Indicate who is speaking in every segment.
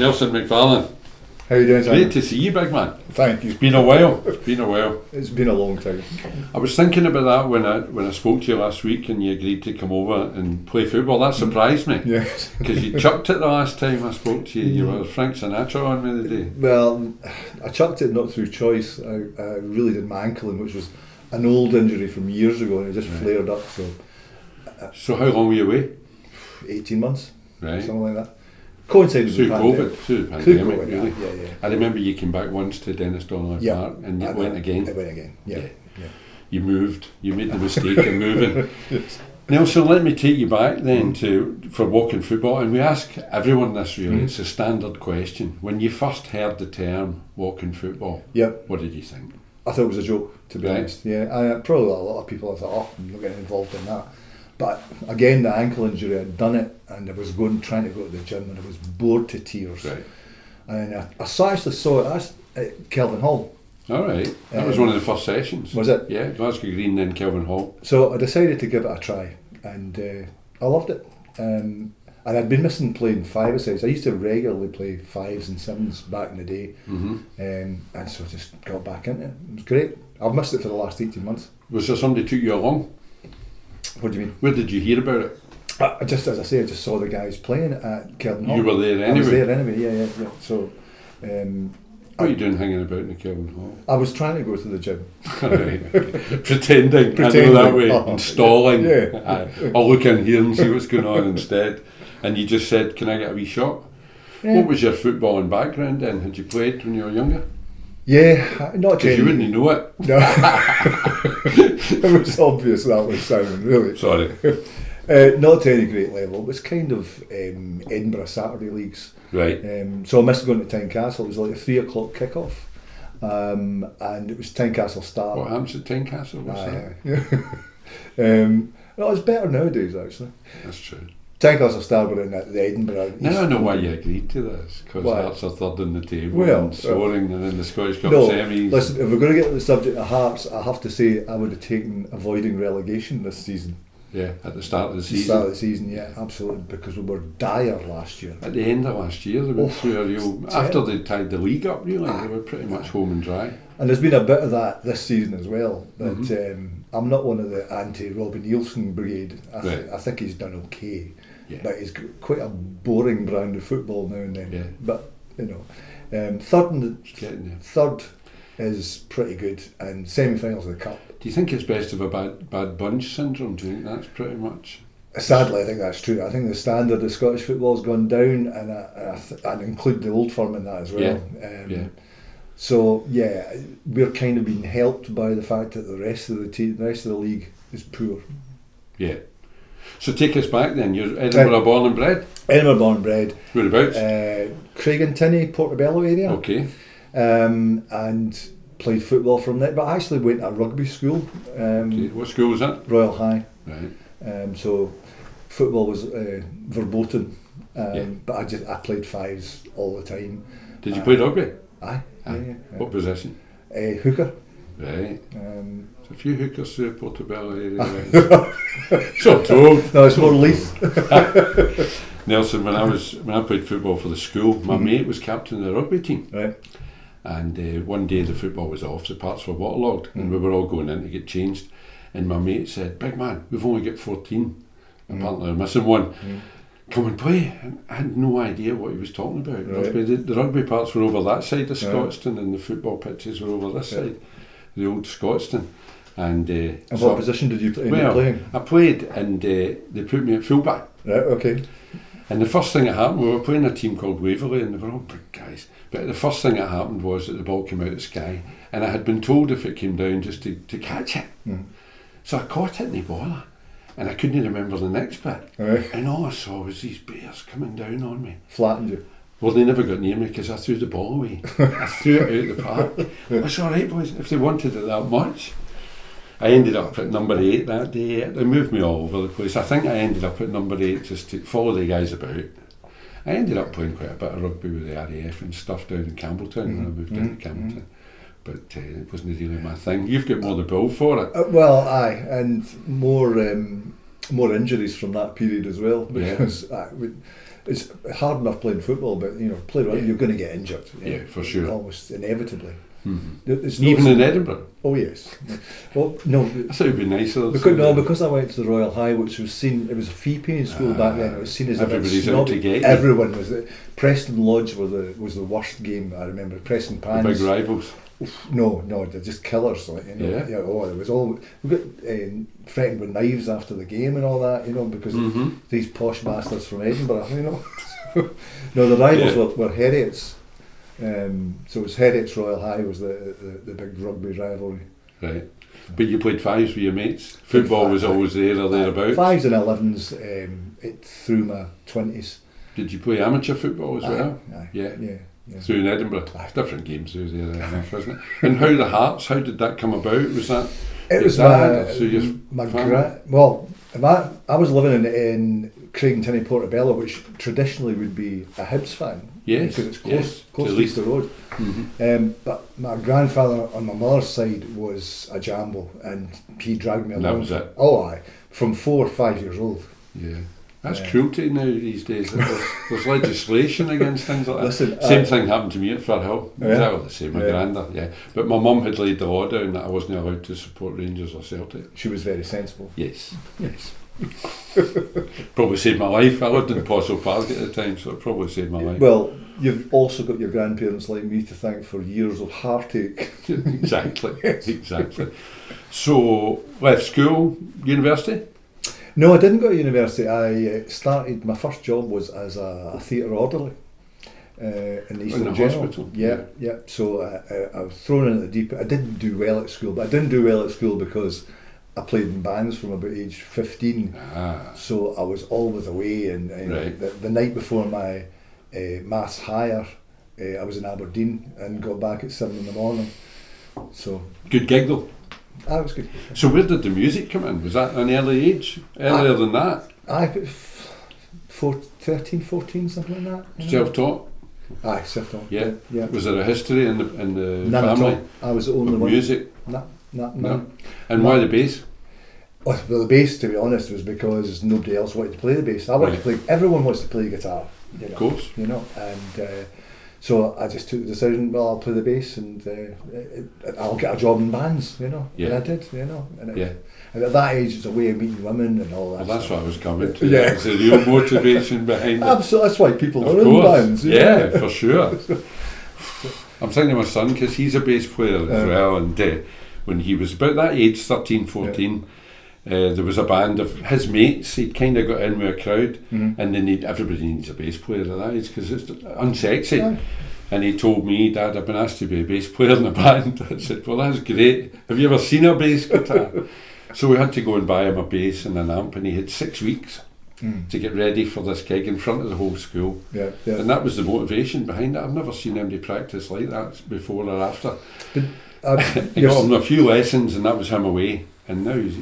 Speaker 1: Nelson McFarlane.
Speaker 2: How you doing, Simon?
Speaker 1: Great to see you, big man.
Speaker 2: Thank you.
Speaker 1: It's been a while.
Speaker 2: It's been a long time.
Speaker 1: I was thinking about that when I spoke to you last week and you agreed to come over and play football. That surprised me.
Speaker 2: Yes.
Speaker 1: Because you chucked it the last time I spoke to you. You were Frank Sinatra on me the day.
Speaker 2: Well, I chucked it not through choice. I really did my ankle in, which was an old injury from years ago, and it just flared up.
Speaker 1: So how long were you away?
Speaker 2: 18 months.
Speaker 1: Right.
Speaker 2: Something like that. Coincided
Speaker 1: Through
Speaker 2: with
Speaker 1: COVID, through the pandemic,
Speaker 2: COVID,
Speaker 1: really.
Speaker 2: Yeah.
Speaker 1: I remember you came back once to Dennis Donnelly Park and you went again.
Speaker 2: I went again, yeah.
Speaker 1: You moved. You made the mistake of moving.
Speaker 2: Yes.
Speaker 1: Nelson, let me take you back then for walking football, and we ask everyone this really. It's a standard question. When you first heard the term walking football, what did you think?
Speaker 2: I thought it was a joke, to be honest. Yeah, probably a lot of people. I thought, I'm not getting involved in that. But again, the ankle injury, I'd done it, and I was trying to go to the gym, and I was bored to tears.
Speaker 1: Right.
Speaker 2: And I actually saw it at Kelvin Hall.
Speaker 1: All right. That was one of the first sessions.
Speaker 2: Was it?
Speaker 1: Yeah, Glasgow Green, then Kelvin Hall.
Speaker 2: So I decided to give it a try, and I loved it. And I'd been missing playing five-a-sides. I used to regularly play fives and sevens back in the day, and so I just got back into it. It was great. I've missed it for the last 18 months.
Speaker 1: Was there somebody took you along?
Speaker 2: What do you mean?
Speaker 1: Where did you hear about it?
Speaker 2: I just saw the guys playing it at Kelvin Hall.
Speaker 1: You were there anyway?
Speaker 2: I was there anyway, yeah. So,
Speaker 1: what are you doing hanging about in the Kelvin Hall?
Speaker 2: I was trying to go to the gym.
Speaker 1: Right. Pretending. I know that way, installing. I'll look in here and see what's going on instead. And you just said, can I get a wee shot? Yeah. What was your footballing background then? Had you played when you were younger?
Speaker 2: Yeah, not
Speaker 1: because you wouldn't know it.
Speaker 2: No. It was obvious that was Simon, really.
Speaker 1: Sorry.
Speaker 2: Not to any great level. It was kind of Edinburgh Saturday leagues.
Speaker 1: Right.
Speaker 2: So I missed going to Tynecastle. It was like a 3 o'clock kick-off. And it was Tynecastle Star.
Speaker 1: What happens at Tynecastle?
Speaker 2: Well, it's better nowadays, actually.
Speaker 1: That's true.
Speaker 2: Tynecastle Star were in the Edinburgh.
Speaker 1: Now I know why you agreed to this, because Hearts are third on the table and soaring and in the Scottish Cup semis.
Speaker 2: Listen, if we're going to get to the subject of Hearts, I have to say I would have taken avoiding relegation this season.
Speaker 1: Yeah, at the start of the season.
Speaker 2: Start of the season, yeah, absolutely, because we were dire last year.
Speaker 1: At the end of last year, they went through a real... After they tied the league up, really, they were pretty much home and dry.
Speaker 2: And there's been a bit of that this season as well, but I'm not one of the anti-Robbie Nielsen brigade. I think he's done okay. Yeah. But he's quite a boring brand of football now and then.
Speaker 1: Yeah.
Speaker 2: But third is pretty good, and semi-finals of the cup.
Speaker 1: Do you think it's best of a bad bunch syndrome? Do you think that's pretty much?
Speaker 2: Sadly, I think that's true. I think the standard of Scottish football has gone down, and I include the Old Firm in that as well. So we're kind of being helped by the fact that the rest of the league is poor.
Speaker 1: Yeah. So take us back then. You're Edinburgh born and bred?
Speaker 2: Edinburgh born and bred.
Speaker 1: Whereabouts?
Speaker 2: Craigentinny, Portobello area.
Speaker 1: Okay.
Speaker 2: And played football from there, but I actually went to a rugby school.
Speaker 1: Okay. What school was that?
Speaker 2: Royal High.
Speaker 1: Right.
Speaker 2: So football was verboten, but I played fives all the time.
Speaker 1: Did you play rugby?
Speaker 2: Aye. Yeah.
Speaker 1: What position?
Speaker 2: Hooker.
Speaker 1: Right. A few hookers through the Portobello area. So told.
Speaker 2: No, it's more Leith.
Speaker 1: Nelson, when I played football for the school, my mate was captain of the rugby team.
Speaker 2: Right.
Speaker 1: And one day the football was off, the parts were waterlogged, and we were all going in to get changed. And my mate said, "Big man, we've only got 14. Apparently we're missing one. Come and play." And I had no idea what he was talking about.
Speaker 2: Right.
Speaker 1: The rugby parts were over that side of Scotstoun, and the football pitches were over this side, the old Scotstoun. And
Speaker 2: what position did you end up playing?
Speaker 1: I played, and they put me at fullback.
Speaker 2: Right, okay.
Speaker 1: And the first thing that happened, we were playing a team called Waverley, and they were all big guys. But the first thing that happened was that the ball came out of the sky, and I had been told if it came down just to catch it. So I caught it in the bother, and I couldn't remember the next bit.
Speaker 2: Right.
Speaker 1: And all I saw was these bears coming down on me.
Speaker 2: Flattened you?
Speaker 1: Well, they never got near me because I threw the ball away. I threw it out the park. It's all right, boys, if they wanted it that much. I ended up at number 8 that day. They moved me all over the place. I think I ended up at number 8 just to follow the guys about. I ended up playing quite a bit of rugby with the RAF and stuff down in Campbelltown when I moved down to Campbelltown. But it wasn't really my thing. You've got more the bill for it.
Speaker 2: Well, aye, and more injuries from that period as well, because it's hard enough playing football, but play around, you're going to get injured.
Speaker 1: For sure.
Speaker 2: Almost inevitably.
Speaker 1: Mm-hmm. Even in Edinburgh?
Speaker 2: Oh yes. Well, no.
Speaker 1: I thought it would be nicer.
Speaker 2: Because I went to the Royal High, which was seen, it was a fee-paying school back then. It was seen as
Speaker 1: everybody's out to get you.
Speaker 2: Everyone was it. Preston Lodge was the worst game. I remember Preston Pans.
Speaker 1: The big rivals.
Speaker 2: No, they're just killers. There was all we got threatened with knives after the game and all that. Because these posh bastards from Edinburgh. No, the rivals were Heriots. So it was Heriots Royal High was the big rugby rivalry.
Speaker 1: Right. But you played fives with your mates? Football was always there or thereabouts?
Speaker 2: Fives and 11s through my 20s.
Speaker 1: Did you play amateur football as well?
Speaker 2: Aye.
Speaker 1: Yeah. Through in Edinburgh? Different games through there enough, isn't it? And how the Hearts, how did that come about? Was that
Speaker 2: it was my I was living in Craigentiny, Portobello, which traditionally would be a Hibs fan.
Speaker 1: Yes,
Speaker 2: because it's close to Easter Road. Mm-hmm. But my grandfather on my mother's side was a Jambo, and he dragged me along.
Speaker 1: That was it?
Speaker 2: Oh, aye. From 4 or 5 years old.
Speaker 1: Yeah. That's cruelty now these days. There's legislation against things like that.
Speaker 2: Listen,
Speaker 1: same thing happened to me at Firhill. Exactly the same. My granda, But my mum had laid the law down that I wasn't allowed to support Rangers or Celtic.
Speaker 2: She was very sensible.
Speaker 1: Yes. Probably saved my life. I lived in Postle Park at the time, so it probably saved my life.
Speaker 2: Well, you've also got your grandparents like me to thank for years of heartache.
Speaker 1: Exactly. So, left school, university?
Speaker 2: No, I didn't go to university. I started, my first job was as a theatre orderly in the Eastern General.
Speaker 1: Hospital?
Speaker 2: Yeah. So I was thrown in at the deep end. I didn't do well at school, but I didn't do well at school because I played in bands from about age 15. So I was always away, and the night before my maths hire, I was in Aberdeen and got back at 7 in the morning. So
Speaker 1: good gig though.
Speaker 2: That was good.
Speaker 1: So where did the music come in? Was that an early age? Earlier than that?
Speaker 2: 13, 14, something like that.
Speaker 1: Self-taught?
Speaker 2: Aye, self-taught.
Speaker 1: Yeah. Was there a history in the
Speaker 2: None
Speaker 1: family?
Speaker 2: At all. I was the only one.
Speaker 1: Music?
Speaker 2: No.
Speaker 1: And why the bass?
Speaker 2: Well, the bass, to be honest, was because nobody else wanted to play the bass. I wanted to play. Everyone wants to play guitar.
Speaker 1: Of course.
Speaker 2: And so I just took the decision. Well, I'll play the bass, and I'll get a job in bands. And I did. And at that age, it's a way of meeting women and all that.
Speaker 1: Well, that's what I was coming to.
Speaker 2: Yeah,
Speaker 1: it's the real motivation behind it.
Speaker 2: Absolutely, that's why people are in bands.
Speaker 1: Yeah, for sure. I'm thinking of my son because he's a bass player as well, and when he was about that age, 13, 14. There was a band of his mates. He kind of got in with a crowd, and everybody needs a bass player at that age because it's unsexy. Yeah. And he told me, Dad, I've been asked to be a bass player in a band. I said, well, that's great. Have you ever seen a bass guitar? So we had to go and buy him a bass and an amp, and he had 6 weeks to get ready for this gig in front of the whole school.
Speaker 2: Yeah.
Speaker 1: And that was the motivation behind it. I've never seen anybody practice like that before or after. He got him a few lessons, and that was him away. And now he's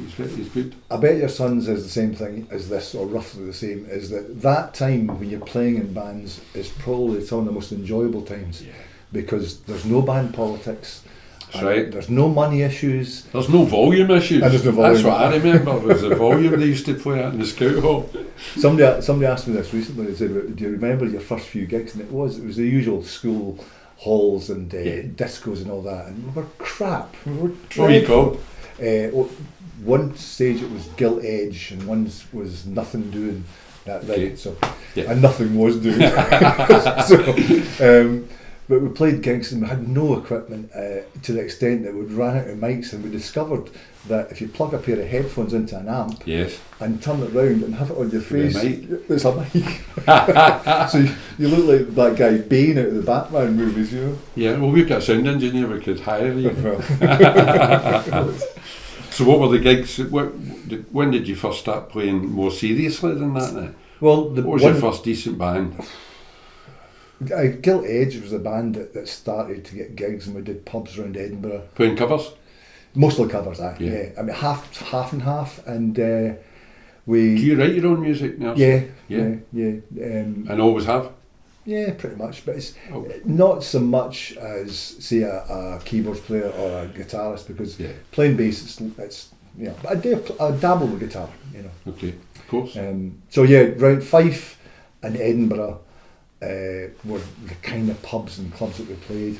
Speaker 1: good.
Speaker 2: I bet your son's is the same thing as this, or roughly the same, is that time when you're playing in bands is probably some of the most enjoyable times.
Speaker 1: Yeah.
Speaker 2: Because there's no band politics.
Speaker 1: That's right.
Speaker 2: There's no money issues.
Speaker 1: There's no volume issues.
Speaker 2: And there's no volume.
Speaker 1: That's what I remember, was the volume they used to play at in the Scout Hall.
Speaker 2: Somebody asked me this recently. They said, do you remember your first few gigs? And it was the usual school halls and discos and all that. And we were crap. We were dreadful.
Speaker 1: What were you called?
Speaker 2: One stage it was Gilt Edge, and one was Nothing Doing. And nothing was doing. But we played gigs and we had no equipment to the extent that we'd ran out of mics, and we discovered that if you plug a pair of headphones into an amp and turn it round and have it on your face, there's a mic. So you look like that guy Bane out of the Batman movies,
Speaker 1: Yeah, well, we've got a sound engineer, we could hire you. So what were the gigs? When did you first start playing more seriously than that then?
Speaker 2: Well,
Speaker 1: what was your first decent band?
Speaker 2: Gilt Edge was a band that started to get gigs, and we did pubs around Edinburgh.
Speaker 1: Playing covers?
Speaker 2: Mostly covers, yeah. I mean, half and half, and we...
Speaker 1: Do you write your own music now? Yeah.
Speaker 2: And
Speaker 1: always have?
Speaker 2: Yeah, pretty much, but it's not so much as, say, a keyboards player or a guitarist, because playing bass, it's I dabble with guitar,
Speaker 1: Okay, of course.
Speaker 2: So yeah, round Fife and Edinburgh were the kind of pubs and clubs that we played.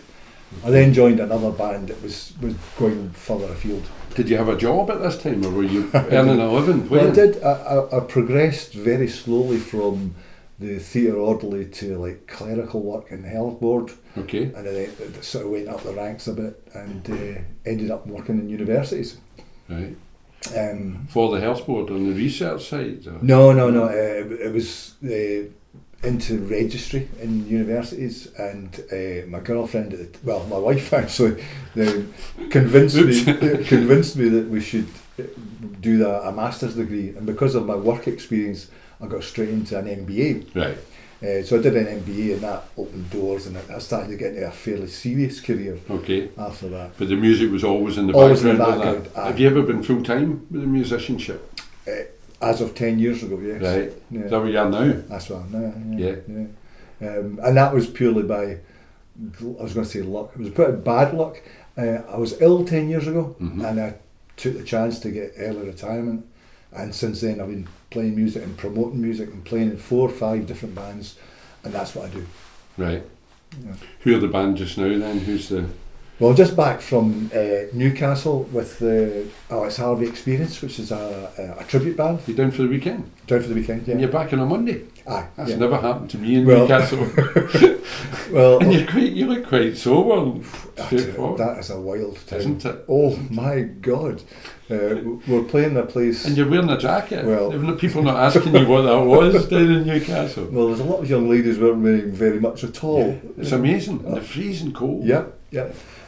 Speaker 2: I then joined another band that was going further afield.
Speaker 1: Did you have a job at this time, or were you earning a living?
Speaker 2: Well, I did. I progressed very slowly from the theatre orderly to like clerical work in the health board.
Speaker 1: Okay.
Speaker 2: And then I sort of went up the ranks a bit and ended up working in universities.
Speaker 1: Right. For the health board on the research side? Or?
Speaker 2: No. It was into registry in universities, and my girlfriend, my wife actually, convinced me that we should do a master's degree, and because of my work experience, I got straight into an MBA.
Speaker 1: Right.
Speaker 2: So I did an MBA, and that opened doors, and I started to get into a fairly serious career.
Speaker 1: Okay.
Speaker 2: After that.
Speaker 1: But the music was always in the
Speaker 2: always
Speaker 1: background.
Speaker 2: In the background.
Speaker 1: Have you ever been full time with the musicianship?
Speaker 2: As of 10 years ago, yes.
Speaker 1: Right.
Speaker 2: Yeah.
Speaker 1: Is that what you are now?
Speaker 2: That's what I'm now.
Speaker 1: Yeah.
Speaker 2: And that was purely by, I was going to say luck. It was pretty bad luck. I was ill 10 years ago, and I took the chance to get early retirement. And since then, I've been playing music and promoting music and playing in 4 or 5 different bands, and that's what I do.
Speaker 1: Right.
Speaker 2: Yeah.
Speaker 1: Who are the band just now then? Who's the...
Speaker 2: Well, just back from Newcastle with the Alex Harvey Experience, which is a tribute band.
Speaker 1: You down for the weekend?
Speaker 2: Down for the weekend, yeah.
Speaker 1: And you're back on a Monday?
Speaker 2: Aye.
Speaker 1: That's never happened to me in
Speaker 2: Well,
Speaker 1: Newcastle.
Speaker 2: Well,
Speaker 1: and you look quite sober.
Speaker 2: That is a wild time.
Speaker 1: Isn't it?
Speaker 2: Oh my God. We're playing a place...
Speaker 1: And you're wearing a jacket.
Speaker 2: Well,
Speaker 1: even people not asking you what that was down in Newcastle.
Speaker 2: Well, there's a lot of young ladies weren't wearing very much at all.
Speaker 1: Yeah, it's amazing. And the freezing cold.
Speaker 2: Yeah.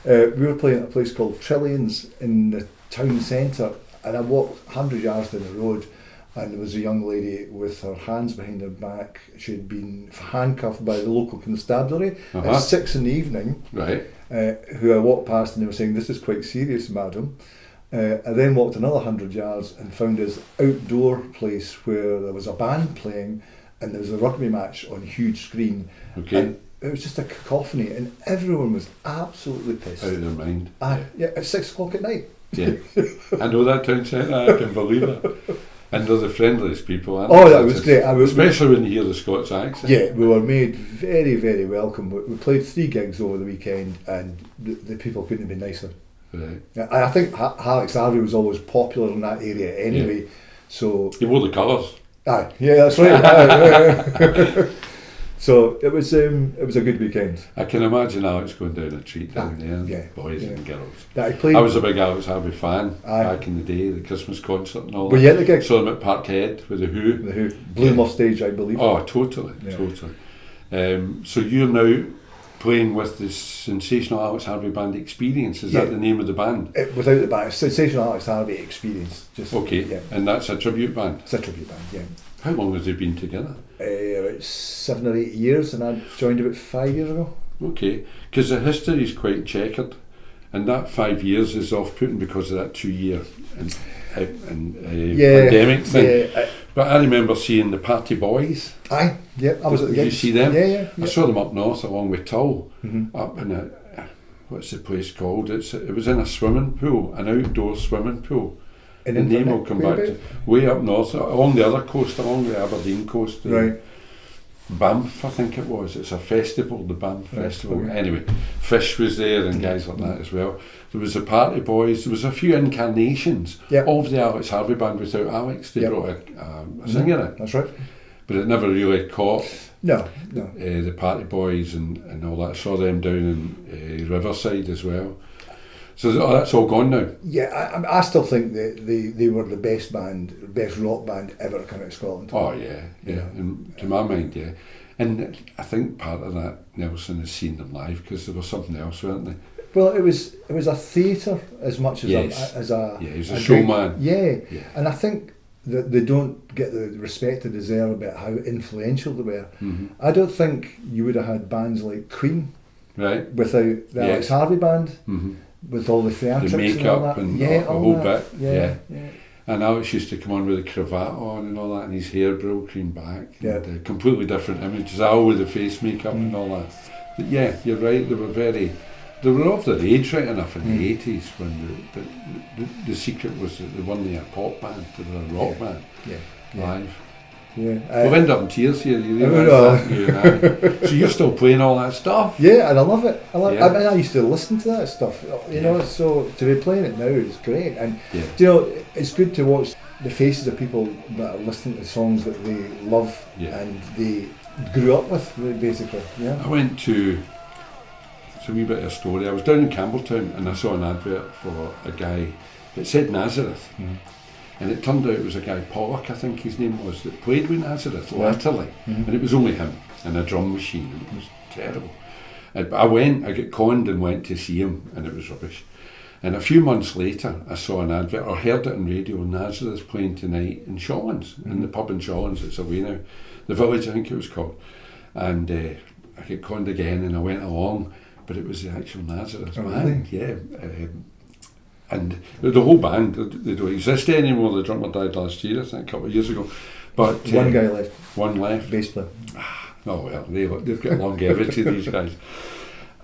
Speaker 2: We were playing at a place called Trillions in the town centre, and I walked 100 yards down the road, and there was a young lady with her hands behind her back. She had been handcuffed by the local constabulary at 6 p.m.
Speaker 1: Right.
Speaker 2: Who I walked past, and they were saying, "This is quite serious, madam." I then walked another 100 yards and found this outdoor place where there was a band playing, and there was a rugby match on a huge screen.
Speaker 1: Okay.
Speaker 2: And it was just a cacophony, and everyone was absolutely pissed.
Speaker 1: Out of their mind.
Speaker 2: At 6 o'clock at night.
Speaker 1: Yeah. I know that town centre, I can believe it. And they're the friendliest people, aren't
Speaker 2: Oh,
Speaker 1: they?
Speaker 2: that was great.
Speaker 1: Especially when you hear the Scots accent.
Speaker 2: Yeah, we were made very, very welcome. We played 3 gigs over the weekend, and the people couldn't have been nicer.
Speaker 1: Right.
Speaker 2: I think Alex Harvey was always popular in that area anyway.
Speaker 1: Yeah.
Speaker 2: So
Speaker 1: he wore the colours.
Speaker 2: Aye, yeah, that's right. So it was a good weekend.
Speaker 1: I can imagine Alex going down a treat down there,
Speaker 2: yeah,
Speaker 1: boys and girls.
Speaker 2: I
Speaker 1: was a big Alex Harvey fan back in the day, the Christmas concert and all that.
Speaker 2: Were you at the gig?
Speaker 1: Saw him at Parkhead with the Who.
Speaker 2: The Who. Blew him off stage, I believe.
Speaker 1: Oh, totally. So you're now playing with the Sensational Alex Harvey Band Experience. Is that the name of the band?
Speaker 2: Without the band, Sensational Alex Harvey Experience.
Speaker 1: And that's a tribute band?
Speaker 2: It's a tribute band, yeah.
Speaker 1: How long have they been together?
Speaker 2: About 7 or 8 years, and I joined about 5 years ago.
Speaker 1: Okay, because the history is quite checkered, and that 5 years is off-putting because of that 2 year pandemic thing. Yeah, but I remember seeing the Party Boys.
Speaker 2: Aye, yeah, I was at the gig.
Speaker 1: Did you see them?
Speaker 2: Yeah.
Speaker 1: I saw them up north along with Tull, up in what's the place called? It was in a swimming pool, an outdoor swimming pool. The name will come back to way up north, along the other coast, along the Aberdeen coast.
Speaker 2: Right.
Speaker 1: Banff, I think it was. It's a festival, the Banff Festival. Okay. Anyway, Fish was there and guys like that as well. There was the Party Boys. There was a few incarnations of the Alex Harvey Band without Alex. They brought a singer in.
Speaker 2: That's right.
Speaker 1: But it never really caught.
Speaker 2: No.
Speaker 1: The Party Boys and all that. I saw them down in Riverside as well. So that's all gone now.
Speaker 2: Yeah, I still think they were the best rock band ever to come out of Scotland.
Speaker 1: Oh yeah. And to my mind, yeah. And I think part of that, Nelson, has seen them live because there was something else, weren't they?
Speaker 2: Well, it was a theatre as much as
Speaker 1: he was a showman.
Speaker 2: Yeah, and I think that they don't get the respect they deserve about how influential they were. Mm-hmm. I don't think you would have had bands like Queen,
Speaker 1: right,
Speaker 2: without the Alex Harvey Band. Mm-hmm. With all the theatrics,
Speaker 1: the makeup and the whole bit,
Speaker 2: yeah.
Speaker 1: And Alex used to come on with a cravat on and all that, and his hair green back, and completely different images. Al with the face makeup and all that. But yeah, you're right. They were of their age right enough in the 80s when the secret was that they weren't a pop band, they were a rock band live. We'll end up in tears here, you realise
Speaker 2: know.
Speaker 1: that? You and I. So you're still playing all that stuff?
Speaker 2: Yeah, and I love it. I mean, I used to listen to that stuff, you know, so to be playing it now is great. And, you know, it's good to watch the faces of people that are listening to songs that they love and they grew up with, basically. Yeah.
Speaker 1: I went to, it's a wee bit of a story, I was down in Campbelltown and I saw an advert for a guy that said Nazareth. And it turned out it was a guy, Pollock, I think his name was, that played with Nazareth latterly. And it was only him and a drum machine, and it was terrible. I got conned and went to see him, and it was rubbish. And a few months later, I saw an advert, or heard it on radio, Nazareth playing tonight in Shawlands, in the pub in Shawlands, it's away now, the Village I think it was called. And I got conned again and I went along, but it was the actual Nazareth band, and the whole band, they don't exist anymore. The drummer died last year, I think, a couple of years ago. But
Speaker 2: one guy left.
Speaker 1: One left.
Speaker 2: Bass player.
Speaker 1: Oh well, they've got longevity, these guys.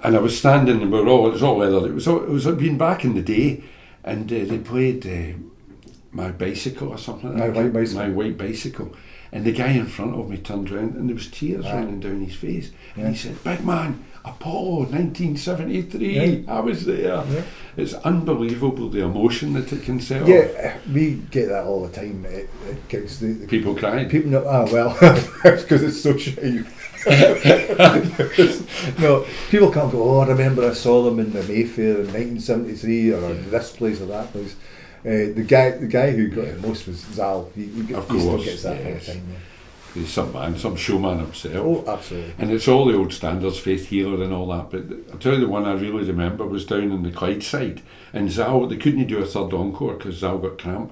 Speaker 1: And I was standing, and it was all leather. It was been back in the day, and they played My Bicycle or something like that. My White Bicycle. And the guy in front of me turned around, and there was tears running down his face. And he said, "Big man, Apollo 1973, I was there." It's unbelievable the emotion that it can set off.
Speaker 2: We get that all the time. It gets the
Speaker 1: people crying.
Speaker 2: People because it's so shitty. No, people can't go, "Oh, I remember I saw them in the Mayfair in 1973 or this place or that place." The guy who got it most was Zal. He still gets that all the time.
Speaker 1: He's some showman himself.
Speaker 2: Oh, absolutely.
Speaker 1: And it's all the old standards, Faith Healer and all that. But I'll tell you, the one I really remember was down in the Clyde side. And Zal, they couldn't do a third encore because Zal got cramp.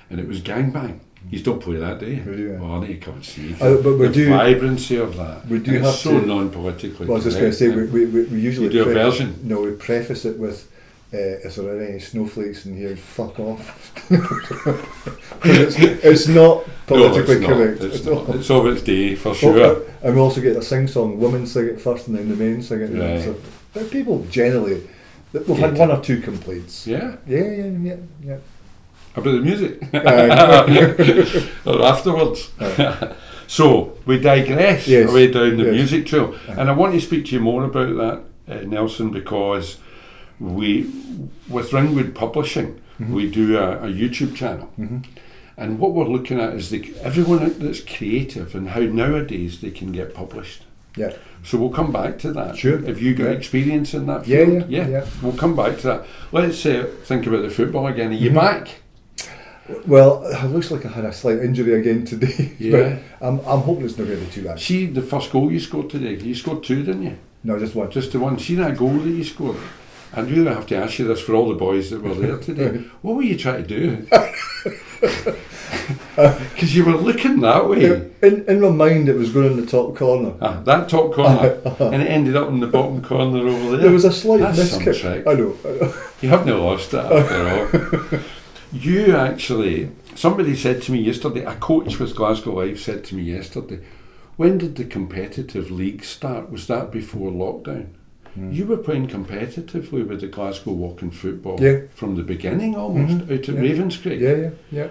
Speaker 1: And it was Gangbang. You don't play that, do you? Oh, I need to come and see the vibrancy of that.
Speaker 2: We do have
Speaker 1: so non-politically.
Speaker 2: Well, I was just going to say, we usually
Speaker 1: do a version.
Speaker 2: No, we preface it with, "Is there any snowflakes in here? Fuck off." it's not politically correct.
Speaker 1: It's of its day, for sure.
Speaker 2: And we also get a sing-song. Women sing it first and then the men sing it.
Speaker 1: Right.
Speaker 2: So, but people generally, we've had one or two complaints.
Speaker 1: Yeah.
Speaker 2: About
Speaker 1: the music? Or afterwards? So, we digress away down the music trail. And I want to speak to you more about that, Nelson, because with Ringwood Publishing, we do a YouTube channel. And what we're looking at is everyone that's creative and how nowadays they can get published.
Speaker 2: Yeah.
Speaker 1: So we'll come back to that.
Speaker 2: Sure.
Speaker 1: Have you got experience in that field?
Speaker 2: Yeah.
Speaker 1: We'll come back to that. Let's think about the football again. Are you back?
Speaker 2: Well, it looks like I had a slight injury again today.
Speaker 1: Yeah.
Speaker 2: But I'm hoping it's not going to be too bad.
Speaker 1: See the first goal you scored today? You scored two, didn't you?
Speaker 2: No, just one.
Speaker 1: Just the one. See that goal that you scored? And really have to ask you this for all the boys that were there today. What were you trying to do? Because you were looking that way.
Speaker 2: In my mind, it was going in the top corner.
Speaker 1: That top corner. And it ended up in the bottom corner over there.
Speaker 2: There was a slight
Speaker 1: miskick.
Speaker 2: I know.
Speaker 1: You haven't lost it after all. You actually, somebody said to me yesterday, a coach with Glasgow Live said to me yesterday, when did the competitive league start? Was that before lockdown? You were playing competitively with the Glasgow Walking Football from the beginning almost, out at Ravenscraig.
Speaker 2: Yeah.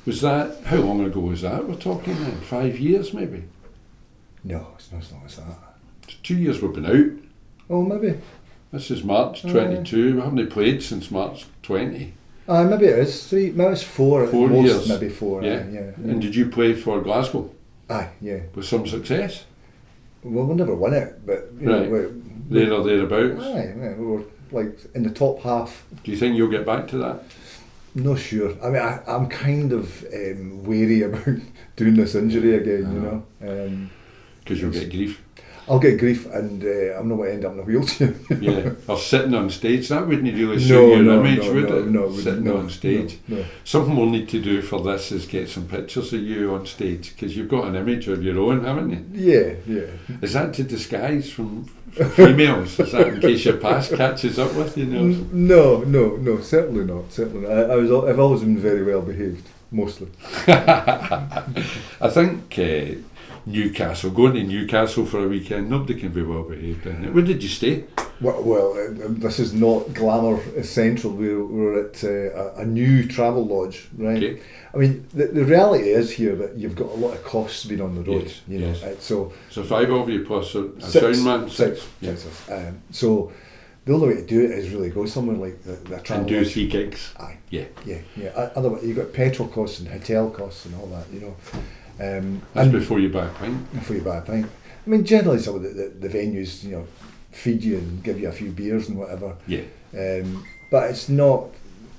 Speaker 1: Was that, how long ago was that we're talking then? 5 years maybe?
Speaker 2: No, it's not as long as that.
Speaker 1: It's 2 years we've been out.
Speaker 2: Oh, maybe.
Speaker 1: This is March 22, we haven't played since March 20.
Speaker 2: Maybe it is 3, maybe it's 4 at most,
Speaker 1: years.
Speaker 2: Maybe 4.
Speaker 1: Yeah. And did you play for Glasgow?
Speaker 2: Aye, yeah.
Speaker 1: With some success?
Speaker 2: Well, we never won it, but you know,
Speaker 1: there or thereabouts.
Speaker 2: Aye, we were like in the top half.
Speaker 1: Do you think you'll get back to that?
Speaker 2: No, sure. I mean, I'm kind of wary about doing this injury again. You know,
Speaker 1: because you'll get grief.
Speaker 2: I'll get grief, and I'm not going to end up in a wheelchair.
Speaker 1: Yeah, or sitting on stage. That wouldn't really suit your image, would it?
Speaker 2: No,
Speaker 1: sitting on stage.
Speaker 2: No.
Speaker 1: Something we'll need to do for this is get some pictures of you on stage, because you've got an image of your own, haven't you?
Speaker 2: Yeah.
Speaker 1: Is that to disguise from females? Is that in case your past catches up with you, Nelson?
Speaker 2: No, certainly not. Certainly not. I've always been very well behaved, mostly.
Speaker 1: I think Newcastle, going to Newcastle for a weekend, nobody can be well behaved in it. Where did you stay?
Speaker 2: Well, this is not glamour essential. We're at a new travel lodge, right?
Speaker 1: Okay.
Speaker 2: I mean, the reality is here that you've got a lot of costs being on the road.
Speaker 1: Yes,
Speaker 2: You know,
Speaker 1: yes.
Speaker 2: so
Speaker 1: 5 of you plus a
Speaker 2: six,
Speaker 1: sound man.
Speaker 2: six.
Speaker 1: Yeah.
Speaker 2: So the only way to do it is really go somewhere like the travel
Speaker 1: And do
Speaker 2: lodge.
Speaker 1: 3 gigs.
Speaker 2: Aye.
Speaker 1: Yeah.
Speaker 2: Yeah. Otherwise, you've got petrol costs and hotel costs and all that. You know.
Speaker 1: That's
Speaker 2: And
Speaker 1: before you buy a pint.
Speaker 2: before you buy a pint. I mean, generally, some of the venues, you know, feed you and give you a few beers and whatever.
Speaker 1: Yeah.
Speaker 2: But it's not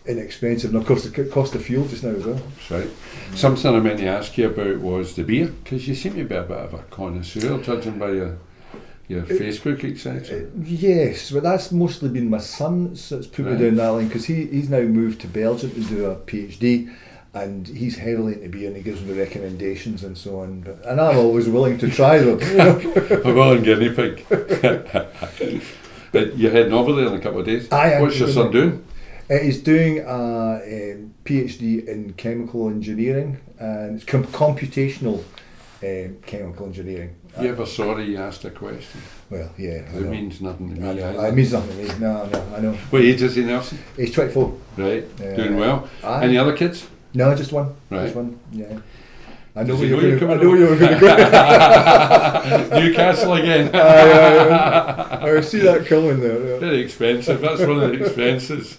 Speaker 2: inexpensive. And of course, the cost of fuel just now as well.
Speaker 1: That's right. Something I meant to ask you about was the beer, because you seem to be a bit of a connoisseur, judging by your Facebook, etc.
Speaker 2: Yes, but that's mostly been my son that's put me
Speaker 1: Right.
Speaker 2: down that line, because he's now moved to Belgium to do a PhD, and he's heavily into beer and he gives me recommendations and so on. And I'm always willing to try them. You know?
Speaker 1: A willing guinea pig. But you're heading over there in a couple of days.
Speaker 2: I am.
Speaker 1: What's your son doing?
Speaker 2: He's doing a PhD in chemical engineering, and it's computational chemical engineering.
Speaker 1: You ever sorry you asked a question?
Speaker 2: Well, yeah. I
Speaker 1: It
Speaker 2: know.
Speaker 1: means nothing to
Speaker 2: I
Speaker 1: me.
Speaker 2: know.
Speaker 1: either.
Speaker 2: It means nothing to me. No, I know.
Speaker 1: What age is he, Nelson?
Speaker 2: He's 24.
Speaker 1: Right,
Speaker 2: Yeah.
Speaker 1: doing well.
Speaker 2: Aye.
Speaker 1: Any other kids?
Speaker 2: No, just one.
Speaker 1: Right.
Speaker 2: Just one. Yeah. I know
Speaker 1: Does
Speaker 2: where
Speaker 1: he know
Speaker 2: you're
Speaker 1: you're
Speaker 2: going. I
Speaker 1: coming
Speaker 2: know where you're going to go.
Speaker 1: Newcastle again.
Speaker 2: I see that coming there. Yeah.
Speaker 1: Very expensive. That's one of the expenses.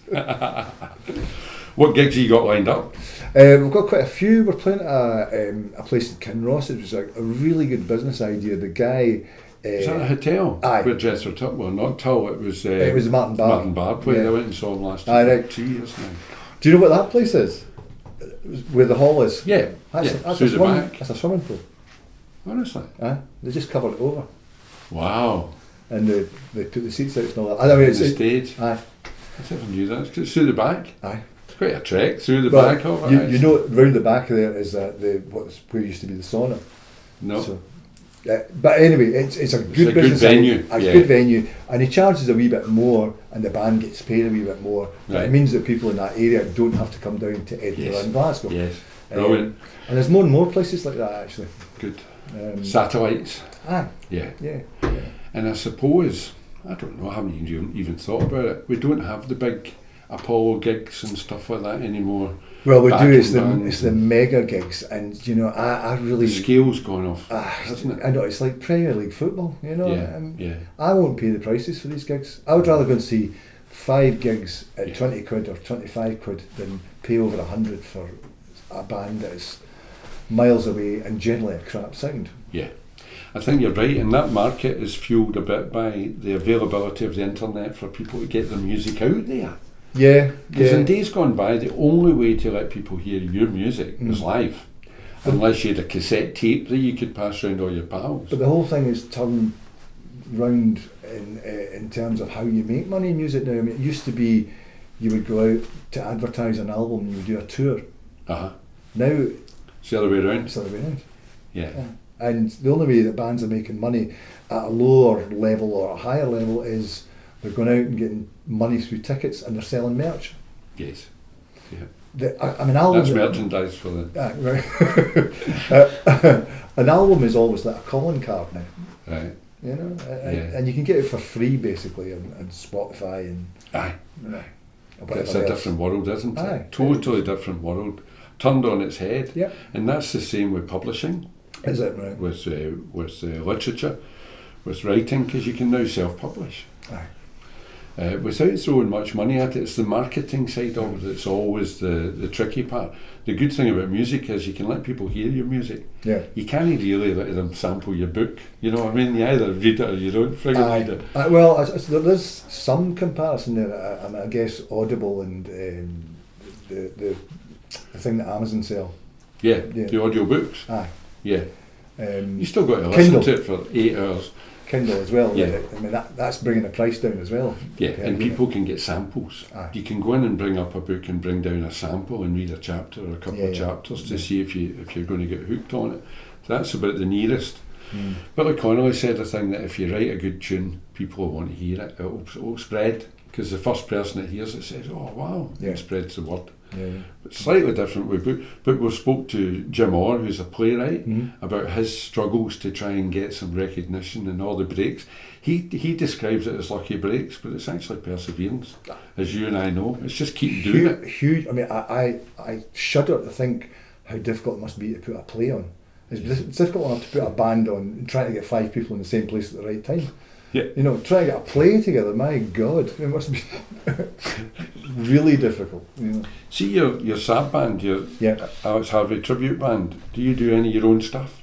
Speaker 1: What gigs have you got lined up?
Speaker 2: We've got quite a few. We're playing at a place in Kinross. It was a really good business idea. The guy.
Speaker 1: Is that a hotel?
Speaker 2: Aye.
Speaker 1: Where Jethro Tull, well, not Tull, it was
Speaker 2: Martin Barr.
Speaker 1: Martin Barr played.
Speaker 2: Yeah.
Speaker 1: I went and saw him last
Speaker 2: Aye,
Speaker 1: year.
Speaker 2: right.
Speaker 1: 2 years now.
Speaker 2: Do you know what that place is? Where the hall is?
Speaker 1: Yeah,
Speaker 2: That's,
Speaker 1: yeah.
Speaker 2: that's,
Speaker 1: Through
Speaker 2: a
Speaker 1: the
Speaker 2: swimming,
Speaker 1: back.
Speaker 2: that's a swimming pool.
Speaker 1: Honestly.
Speaker 2: They just covered it over.
Speaker 1: Wow.
Speaker 2: And they took the seats out and all that. I mean,
Speaker 1: The stage.
Speaker 2: Aye.
Speaker 1: I never knew that. It's through the back.
Speaker 2: Aye.
Speaker 1: It's quite a trek through the
Speaker 2: Well,
Speaker 1: back of
Speaker 2: you,
Speaker 1: it.
Speaker 2: you know, round the back there is where used to be the sauna.
Speaker 1: No.
Speaker 2: So, but anyway, it's a good
Speaker 1: a good
Speaker 2: business
Speaker 1: venue,
Speaker 2: A
Speaker 1: yeah.
Speaker 2: good venue, and he charges a wee bit more, and the band gets paid a wee bit more. But
Speaker 1: Right.
Speaker 2: it means that people in that area don't have to come down to Edinburgh
Speaker 1: Yes.
Speaker 2: and Glasgow.
Speaker 1: Yes. Brilliant.
Speaker 2: And there's more and more places like that actually.
Speaker 1: Good.
Speaker 2: Satellites. Aye.
Speaker 1: Yeah.
Speaker 2: Yeah.
Speaker 1: And I suppose, I don't know, I haven't even thought about it. We don't have the big Apollo gigs and stuff like that anymore.
Speaker 2: Well, we do.
Speaker 1: Backing
Speaker 2: It's
Speaker 1: bands
Speaker 2: the
Speaker 1: and-
Speaker 2: mega gigs, and you know, I really.
Speaker 1: The scale's gone off, hasn't it?
Speaker 2: I know, it's like Premier League football, you know.
Speaker 1: Yeah, yeah.
Speaker 2: I won't pay the prices for these gigs. I would rather go and see 5 gigs at
Speaker 1: Yeah.
Speaker 2: 20 quid or 25 quid than pay over 100 for a band that is miles away and generally a crap sound.
Speaker 1: Yeah. I think you're right, and that market is fueled a bit by the availability of the internet for people to get their music out there.
Speaker 2: Yeah,
Speaker 1: Because in days gone by, the only way to let people hear your music was live. Unless you had a cassette tape that you could pass around all your pals.
Speaker 2: But the whole thing is turned round in terms of how you make money in music now. I mean, it used to be you would go out to advertise an album and you would do a tour.
Speaker 1: Uh-huh.
Speaker 2: Now
Speaker 1: It's the other way around.
Speaker 2: it's the other way around.
Speaker 1: Yeah.
Speaker 2: And the only way that bands are making money at a lower level or a higher level is they're going out and getting money through tickets and they're selling merch.
Speaker 1: Yes. Yeah.
Speaker 2: I mean, albums.
Speaker 1: That's merchandise for the...
Speaker 2: Right. An album is always like a calling card now.
Speaker 1: Right.
Speaker 2: You know,
Speaker 1: Yeah.
Speaker 2: and you can get it for free basically on Spotify and.
Speaker 1: Aye.
Speaker 2: Whatever
Speaker 1: It's a
Speaker 2: else.
Speaker 1: different world, isn't it?
Speaker 2: Aye.
Speaker 1: Totally different world. Turned on its head.
Speaker 2: Yep.
Speaker 1: And that's the same with publishing,
Speaker 2: Is it right?
Speaker 1: with literature, with writing, because you can now self-publish.
Speaker 2: Aye.
Speaker 1: Without throwing much money at it. It's the marketing side of it that's always the tricky part. The good thing about music is you can let people hear your music.
Speaker 2: Yeah.
Speaker 1: You can't really let them sample your book. You know what I mean? You either read it or you don't friggin' read it.
Speaker 2: Well, there is some comparison there. I guess Audible and the thing that Amazon sell.
Speaker 1: Yeah,
Speaker 2: Yeah.
Speaker 1: the audio books.
Speaker 2: Aye.
Speaker 1: Yeah. You still got to listen
Speaker 2: Kindle.
Speaker 1: to it for 8 hours.
Speaker 2: Kindle as well.
Speaker 1: Yeah.
Speaker 2: I mean that's bringing the price down as well.
Speaker 1: Yeah,
Speaker 2: Per
Speaker 1: and
Speaker 2: unit.
Speaker 1: people can get samples.
Speaker 2: Aye.
Speaker 1: You can go in and bring up a book and bring down a sample and read a chapter or a couple of
Speaker 2: Yeah.
Speaker 1: chapters to see if you're going to get hooked on it. So that's about the nearest. But like Connolly said, I think that if you write a good tune, people will want to hear it. It'll spread, because the first person that hears it says, "Oh wow!" and it spreads the word. But slightly different way. But we spoke to Jim Orr, who's a playwright, about his struggles to try and get some recognition and all the breaks. He describes it as lucky breaks, but it's actually perseverance, as you and I know. It's just keep doing it.
Speaker 2: Huge. I mean, I shudder to think how difficult it must be to put a play on. It's difficult enough to put a band on and trying to get 5 people in the same place at the right time.
Speaker 1: Yeah.
Speaker 2: You know, trying to get a play together, my God, it must be really difficult. You know.
Speaker 1: See your SAB band, your Alex Harvey tribute band, do you do any of your own stuff?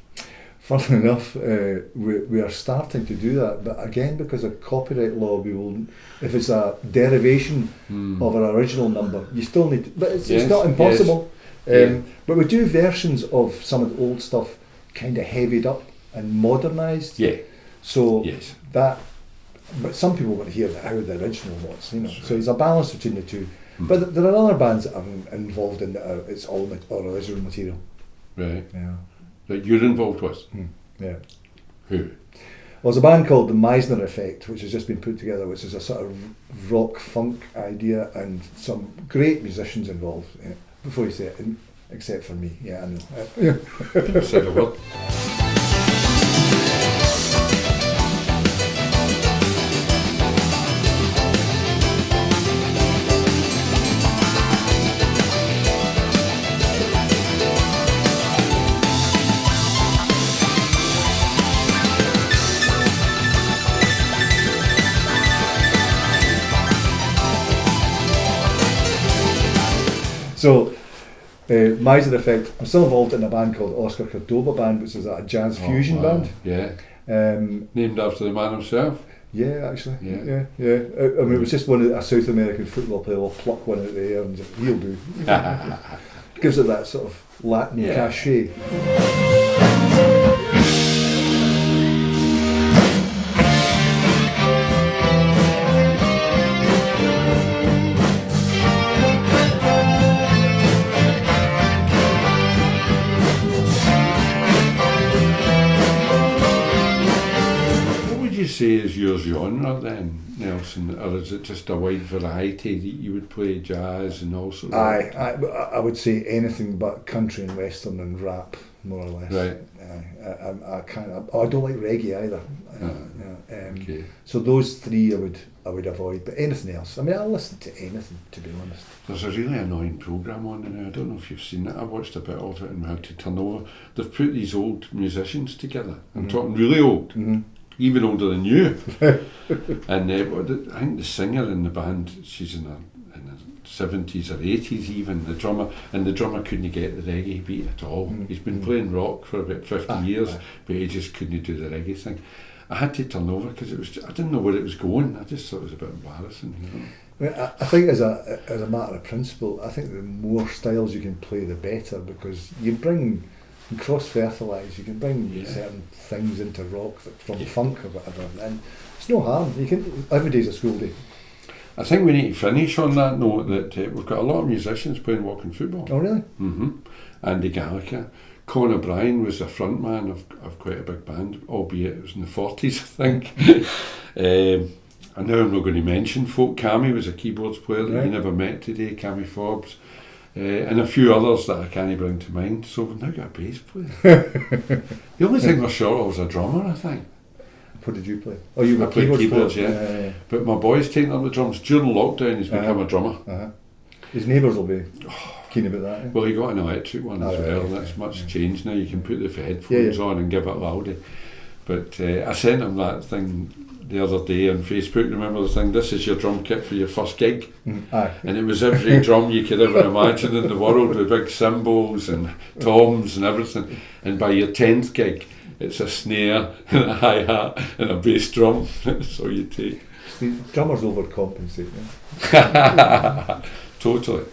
Speaker 2: Funnily enough, we are starting to do that, but again, because of copyright law, we will, if it's a derivation of an original number, you still need to, but it's not impossible. But we do versions of some of the old stuff kind of heavied up and modernised. Yeah. So that, but some people want to hear how the original was, you know. So there's a balance between the two. But there are other bands that I'm involved in that it's all original material.
Speaker 1: Right.
Speaker 2: Yeah.
Speaker 1: That you're involved with?
Speaker 2: Yeah.
Speaker 1: Who?
Speaker 2: Well, there's a band called the Meisner Effect, which has just been put together, which is a sort of rock funk idea, and some great musicians involved. Yeah. Before you say it, except for me. Yeah, I know.
Speaker 1: Said a word.
Speaker 2: So, Meisner Effect, I'm still involved in a band called Oscar Cordoba Band, which is a jazz fusion band.
Speaker 1: Yeah. Named after the man himself.
Speaker 2: Yeah, actually. Yeah. I mean, it was just a South American football player will pluck one out of the air and he'll do. Gives it that sort of Latin cachet.
Speaker 1: Say is your genre then, Nelson, or is it just a wide variety that you would play jazz and all sorts?
Speaker 2: I would say anything but country and western and rap, more or less.
Speaker 1: Right.
Speaker 2: I don't like reggae either. Okay. So those three I would avoid, but anything else. I mean, I'll listen to anything, to be honest.
Speaker 1: There's a really annoying programme on now. I don't know if you've seen it. I watched a bit of it and we had to turn over. They've put these old musicians together. I'm talking really old. Even older than you. And I think the singer in the band, she's in her 70s or 80s even, the drummer couldn't get the reggae beat at all. He's been playing rock for about 50 years, but he just couldn't do the reggae thing. I had to turn over because I didn't know where it was going. I just thought it was a bit embarrassing. You know?
Speaker 2: I think as a matter of principle, I think the more styles you can play, the better, because you cross-fertilise, you can bring certain things into rock from funk or whatever, and it's no harm. Every day's a school day.
Speaker 1: I think we need to finish on that note that we've got a lot of musicians playing walking football.
Speaker 2: Oh really?
Speaker 1: Andy Gallagher. Con O'Brien was the front man of quite a big band, albeit it was in the 40s, I think. And now I'm not going to mention folk. Cammy was a keyboards player that you never met today, Cammy Forbes. And a few others that I can't bring to mind. So we've now got a bass player. The only thing we're short of was a drummer, I think.
Speaker 2: What did you play? Oh, you were
Speaker 1: I played keyboards, yeah. But my boy's taking up the drums. During lockdown, he's become a drummer.
Speaker 2: His neighbours will be keen about that. Yeah?
Speaker 1: Well, he got an electric one as well. That's much changed now. You can put the headphones on and give it loudy. But I sent him that thing the other day on Facebook. Remember the thing, this is your drum kit for your first gig? And it was every drum you could ever imagine in the world, with big cymbals and toms and everything. And by your 10th gig, it's a snare and a hi-hat and a bass drum. That's all you take.
Speaker 2: The drummers overcompensate.
Speaker 1: Totally.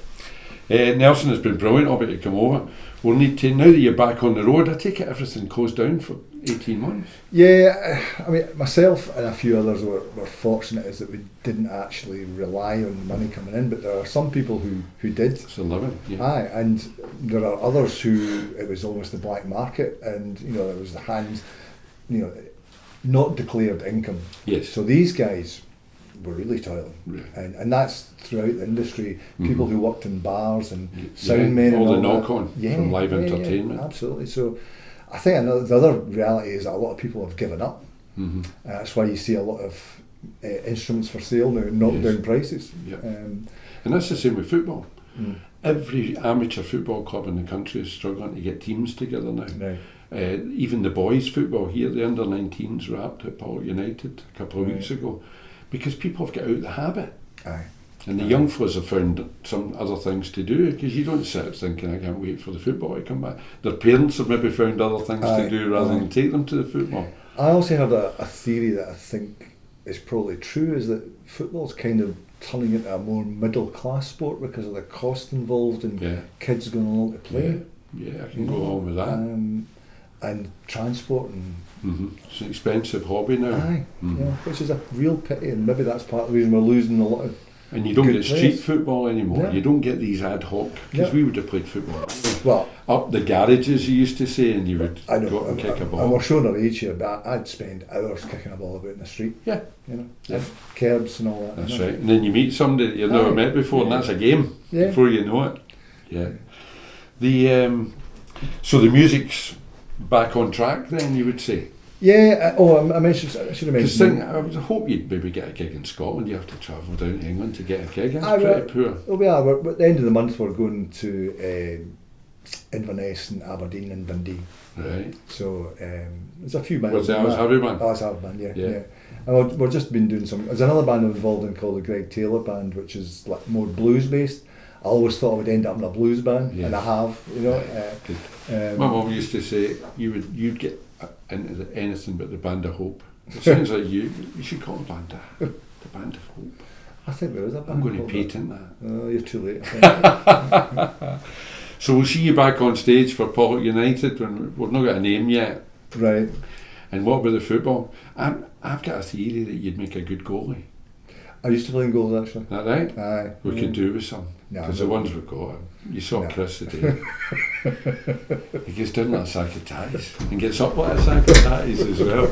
Speaker 1: Nelson, has been brilliant of it to come over. We'll need to, now that you're back on the road, I take it everything closed down for 18 months?
Speaker 2: Yeah, I mean, myself and a few others were fortunate is that we didn't actually rely on money coming in, but there are some people who did.
Speaker 1: It's a living, yeah.
Speaker 2: Aye, and there are others who, it was almost the black market, and, you know, it was the hands. not declared income.
Speaker 1: Yes.
Speaker 2: So these guys were really toiling, and that's throughout the industry. People who worked in bars and sound men and
Speaker 1: all the
Speaker 2: that.
Speaker 1: knock-on from live entertainment.
Speaker 2: Absolutely. So I think the other reality is that a lot of people have given up. That's why you see a lot of instruments for sale now, knock down prices.
Speaker 1: And that's the same with football. Every amateur football club in the country is struggling to get teams together now.
Speaker 2: Right.
Speaker 1: Even the boys' football here, the under-19s wrapped at Pollok United a couple of weeks ago, because people have got out the habit.
Speaker 2: Aye.
Speaker 1: And the young fellas have found some other things to do, because you don't sit thinking, I can't wait for the football to come back. Their parents have maybe found other things to do rather than take them to the football.
Speaker 2: I also heard a theory that I think is probably true, is that football's kind of turning into a more middle class sport because of the cost involved and kids going along to play.
Speaker 1: Yeah, I can go along with that.
Speaker 2: And transport and
Speaker 1: it's an expensive hobby now.
Speaker 2: Which is a real pity, and maybe that's part of the reason we're losing a lot of.
Speaker 1: And you don't get street
Speaker 2: players.
Speaker 1: football anymore.
Speaker 2: No.
Speaker 1: You don't get these ad hoc, because we would have played football.
Speaker 2: Well,
Speaker 1: up the garages, you used to say, and you would
Speaker 2: I know,
Speaker 1: go up and kick a ball.
Speaker 2: And we're showing our age here, but I'd spend hours kicking a ball about in the street.
Speaker 1: Yeah.
Speaker 2: And curbs and all that.
Speaker 1: That's right. And then you meet somebody that you've never met before, and that's a game before you know it. Yeah. The so the music's back on track then, you would say?
Speaker 2: Yeah. I should have mentioned.
Speaker 1: I would hope you'd maybe get a gig in Scotland. You have to travel down to England to get a gig. That's pretty poor.
Speaker 2: Oh, we are. We're at the end of the month, we're going to Inverness and Aberdeen and Dundee.
Speaker 1: Right.
Speaker 2: So there's a few bands.
Speaker 1: Was that Harvey Band?
Speaker 2: Oh, it's Harvey Band, yeah. And we've just been doing some. There's another band I'm involved in called the Greg Taylor Band, which is like more blues based. I always thought I would end up in a blues band, and I have.
Speaker 1: My mum used to say you'd get into anything but the Band of Hope. It sounds like you should call it the Band of Hope.
Speaker 2: I think there is a band.
Speaker 1: I'm going to patent that.
Speaker 2: Oh, you're too late. I think.
Speaker 1: So we'll see you back on stage for Pollok United when we've not got a name yet.
Speaker 2: Right.
Speaker 1: And what about the football? I've got a theory that you'd make a good goalie.
Speaker 2: I used to play in goals actually.
Speaker 1: Is that right?
Speaker 2: Aye.
Speaker 1: We could do with some. Because the ones we've got, you saw Chris today. He gets down like a sack of ties and gets up like a sack of ties as well.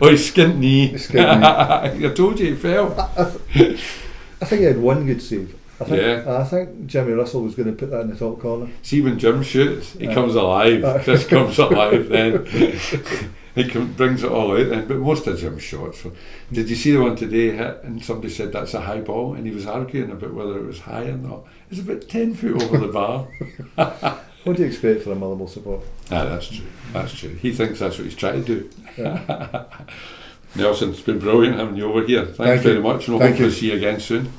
Speaker 1: Oh, his skint knee. I told you he fell.
Speaker 2: I think he had one good save.
Speaker 1: I
Speaker 2: think Jimmy Russell was going to put that in the top corner.
Speaker 1: See, when Jim shoots, he comes alive. Chris comes alive then. He brings it all out then. But most of Jim's shots. Did you see the one today hit and somebody said that's a high ball, and he was arguing about whether it was high or not? It's about 10 foot over the bar.
Speaker 2: What do you expect for a Motherwell support?
Speaker 1: That's true. He thinks that's what he's trying to do. Yeah. Nelson, it's been brilliant having you over here. Thanks very much, and we'll hopefully see you again soon.